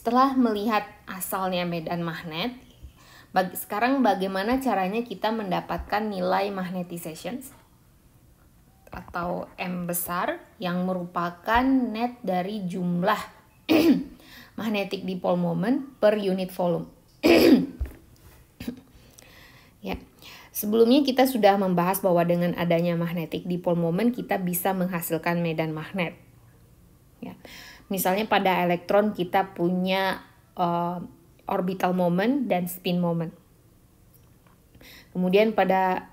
setelah melihat asalnya medan magnet, sekarang bagaimana caranya kita mendapatkan nilai magnetization atau M besar yang merupakan net dari jumlah magnetic dipole moment per unit volume. Ya. Sebelumnya kita sudah membahas bahwa dengan adanya magnetic dipole moment kita bisa menghasilkan medan magnet. Ya. Misalnya pada elektron kita punya orbital moment dan spin moment. Kemudian pada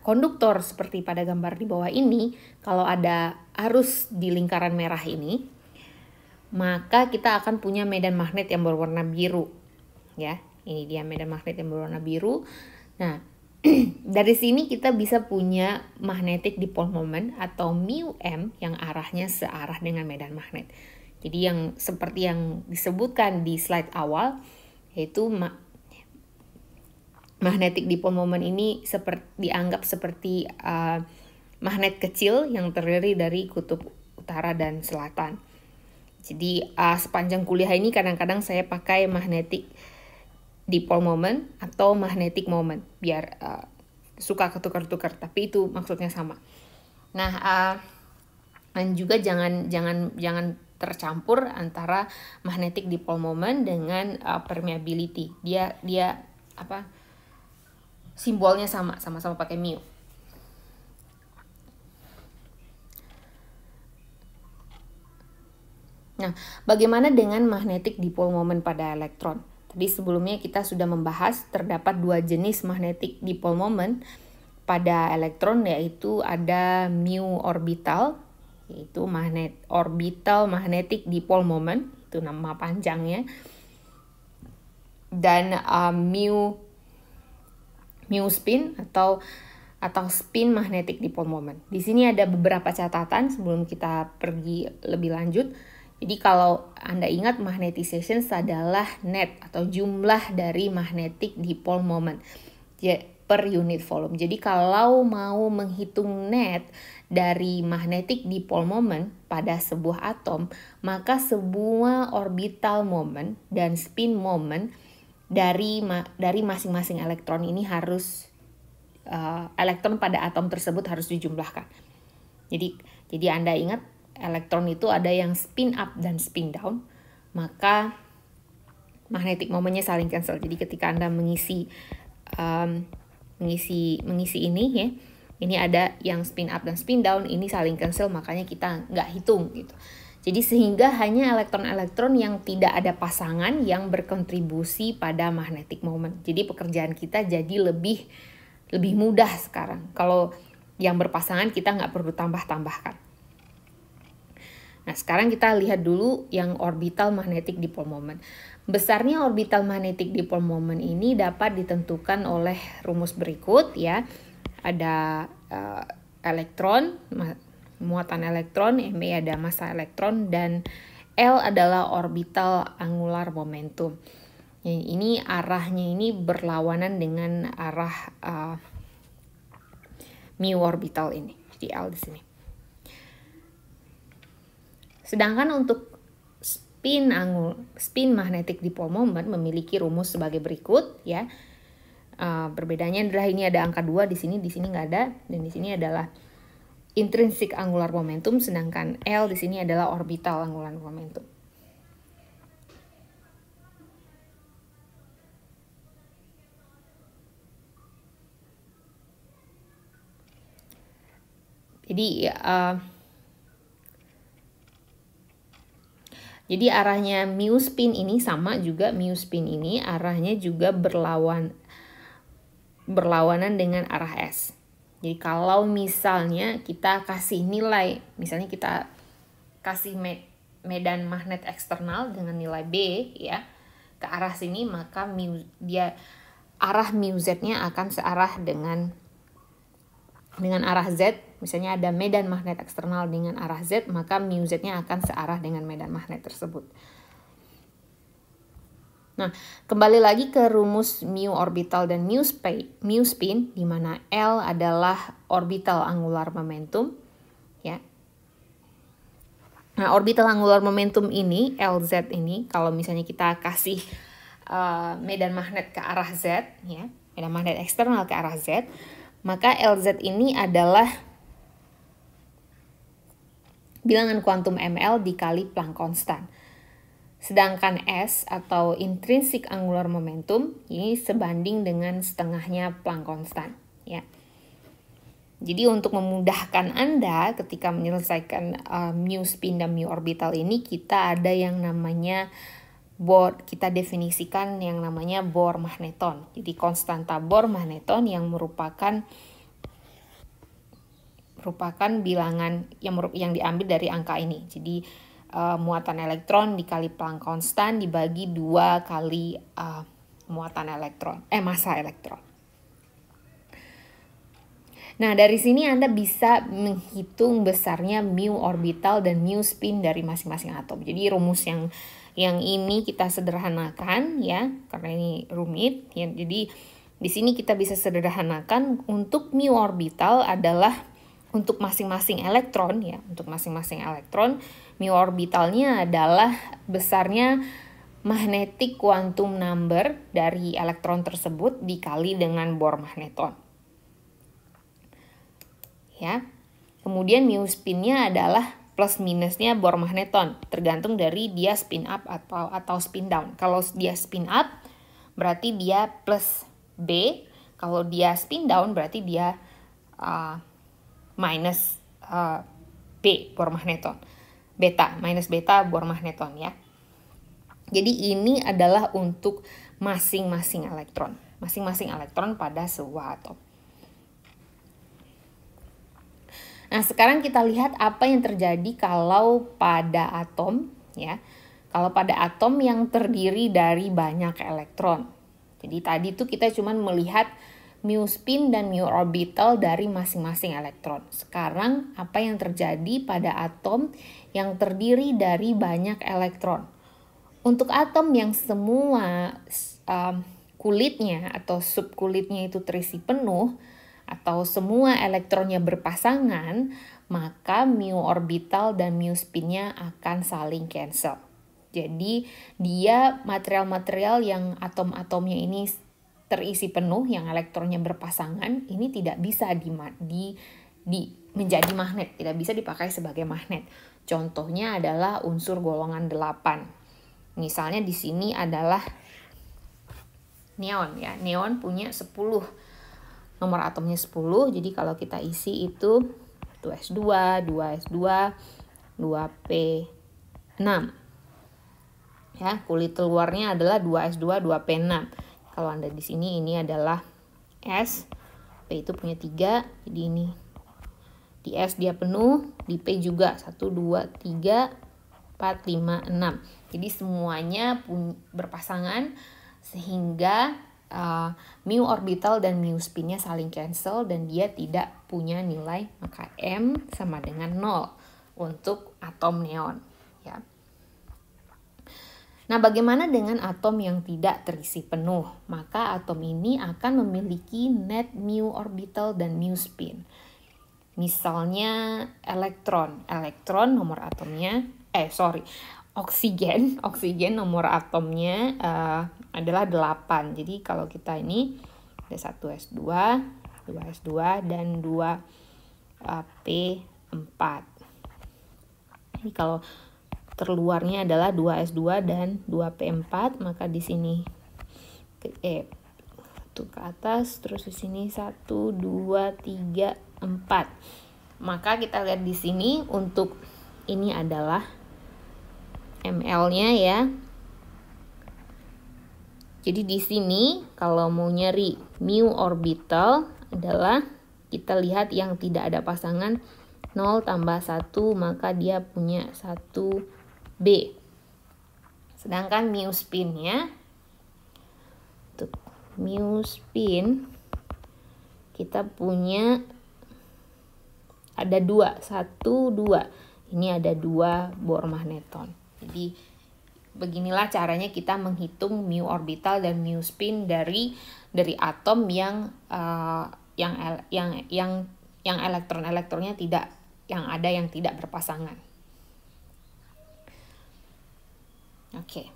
konduktor seperti pada gambar di bawah ini, kalau ada arus di lingkaran merah ini, maka kita akan punya medan magnet yang berwarna biru. Ya, ini dia medan magnet yang berwarna biru. Nah, dari sini kita bisa punya magnetic dipole moment atau μm yang arahnya searah dengan medan magnet. Jadi yang seperti yang disebutkan di slide awal, yaitu magnetic dipole moment ini dianggap seperti magnet kecil yang terdiri dari kutub utara dan selatan. Jadi sepanjang kuliah ini kadang-kadang saya pakai magnetic dipole moment atau magnetic moment biar suka ketukar-tukar, tapi itu maksudnya sama. Nah, dan juga jangan tercampur antara magnetic dipole moment dengan permeability. Dia simbolnya sama-sama pakai mu. Nah, bagaimana dengan magnetic dipole moment pada elektron? Tadi sebelumnya kita sudah membahas terdapat dua jenis magnetic dipole moment pada elektron, yaitu ada mu orbital, yaitu orbital magnetic dipole moment, itu nama panjangnya, dan mu spin atau spin magnetic dipole moment. Di sini ada beberapa catatan sebelum kita pergi lebih lanjut. Jadi kalau Anda ingat, magnetization adalah net atau jumlah dari magnetic dipole moment per unit volume. Jadi kalau mau menghitung net dari magnetic dipole moment pada sebuah atom, maka sebuah orbital moment dan spin moment dari masing-masing elektron ini harus elektron pada atom tersebut harus dijumlahkan. Jadi Anda ingat, elektron itu ada yang spin up dan spin down, maka magnetic momentnya saling cancel. Jadi ketika Anda mengisi ini ya, ini ada yang spin up dan spin down, ini saling cancel, makanya kita nggak hitung gitu. Jadi sehingga hanya elektron-elektron yang tidak ada pasangan yang berkontribusi pada magnetic moment. Jadi pekerjaan kita jadi lebih mudah sekarang. Kalau yang berpasangan kita nggak perlu tambah-tambahkan. Nah, sekarang kita lihat dulu yang orbital magnetic dipole moment. Besarnya orbital magnetic dipole moment ini dapat ditentukan oleh rumus berikut ya. Ada elektron, muatan elektron, Me ada massa elektron, dan L adalah orbital angular momentum. Ini arahnya ini berlawanan dengan arah mu orbital ini, di L di sini. Sedangkan untuk spin magnetic dipole moment memiliki rumus sebagai berikut ya. Berbedanya adalah ini ada angka 2 di sini nggak ada, dan di sini adalah intrinsic angular momentum, sedangkan L di sini adalah orbital angular momentum. Jadi arahnya mu spin ini sama juga, mu spin ini arahnya juga berlawanan dengan arah S. Jadi kalau misalnya kita kasih nilai, misalnya kita kasih medan magnet eksternal dengan nilai B ya ke arah sini, maka arah mu Z-nya akan searah dengan arah Z. Misalnya ada medan magnet eksternal dengan arah Z, maka mu Z-nya akan searah dengan medan magnet tersebut. Nah, kembali lagi ke rumus mu orbital dan mu spin, di mana L adalah orbital angular momentum, ya. Nah, orbital angular momentum ini, LZ ini, kalau misalnya kita kasih medan magnet ke arah Z, ya, medan magnet eksternal ke arah Z, maka LZ ini adalah bilangan kuantum ml dikali Planck constant. Sedangkan S atau intrinsic angular momentum ini sebanding dengan setengahnya Planck constant, ya. Jadi untuk memudahkan Anda ketika menyelesaikan mu spin dan mu orbital ini, kita ada yang namanya Bohr, kita definisikan yang namanya Bohr magneton. Jadi konstanta Bohr magneton yang merupakan bilangan yang diambil dari angka ini. Jadi muatan elektron dikali Planck constant dibagi 2 kali massa elektron. Nah, dari sini Anda bisa menghitung besarnya mu orbital dan mu spin dari masing-masing atom. Jadi rumus yang ini kita sederhanakan, ya, karena ini rumit, ya. Jadi di sini kita bisa sederhanakan untuk mu orbital adalah untuk masing-masing elektron, ya. Untuk masing-masing elektron, mu orbitalnya adalah besarnya magnetic quantum number dari elektron tersebut dikali dengan Bohr magneton. Ya. Kemudian mu spinnya adalah plus minusnya Bohr magneton, tergantung dari dia spin up atau spin down. Kalau dia spin up berarti dia plus B, kalau dia spin down berarti dia minus B Bohr magneton. Minus beta Bohr magneton, ya. Jadi ini adalah untuk masing-masing elektron pada sebuah atom. Nah, sekarang kita lihat apa yang terjadi kalau pada atom, ya. Kalau pada atom yang terdiri dari banyak elektron. Jadi tadi tuh kita cuma melihat mu spin dan mu orbital dari masing-masing elektron. Sekarang apa yang terjadi pada atom yang terdiri dari banyak elektron? Untuk atom yang semua kulitnya atau subkulitnya itu terisi penuh, atau semua elektronnya berpasangan, maka mu orbital dan mu spinnya akan saling cancel. Jadi dia material-material yang atom-atomnya ini terisi penuh, yang elektronnya berpasangan, ini tidak bisa menjadi magnet, tidak bisa dipakai sebagai magnet. Contohnya adalah unsur golongan 8. Misalnya di sini adalah neon, ya. Neon punya 10. Nomor atomnya 10, jadi kalau kita isi itu 2s2, 2s2, 2p6. Ya, kulit luarnya adalah 2s2, 2p6. Kalau Anda di sini ini adalah S, P itu punya 3, jadi ini di S dia penuh, di P juga 1, 2, 3, 4, 5, 6. Jadi semuanya berpasangan sehingga mu orbital dan mu spinnya saling cancel dan dia tidak punya nilai, maka M sama dengan 0 untuk atom neon, ya. Nah, bagaimana dengan atom yang tidak terisi penuh? Maka atom ini akan memiliki net mu orbital dan mu spin. Misalnya elektron nomor atomnya oksigen nomor atomnya adalah 8. Jadi kalau kita ini ada 1s2, 2s2 dan 2p4. Jadi kalau terluarnya adalah 2s2 dan 2p4, maka di sini itu ke atas, terus di sini 1 2 3 4. Maka kita lihat di sini untuk ini adalah ml-nya, ya. Jadi di sini kalau mau nyari mu orbital adalah kita lihat yang tidak ada pasangan 0 tambah 1, maka dia punya 1b. Sedangkan mu spinnya, untuk mu spin kita punya ada 2, 1, 2. Ini ada 2 Bohr magneton. Jadi beginilah caranya kita menghitung mu orbital dan mu spin dari atom yang elektron-elektronnya tidak berpasangan. Oke.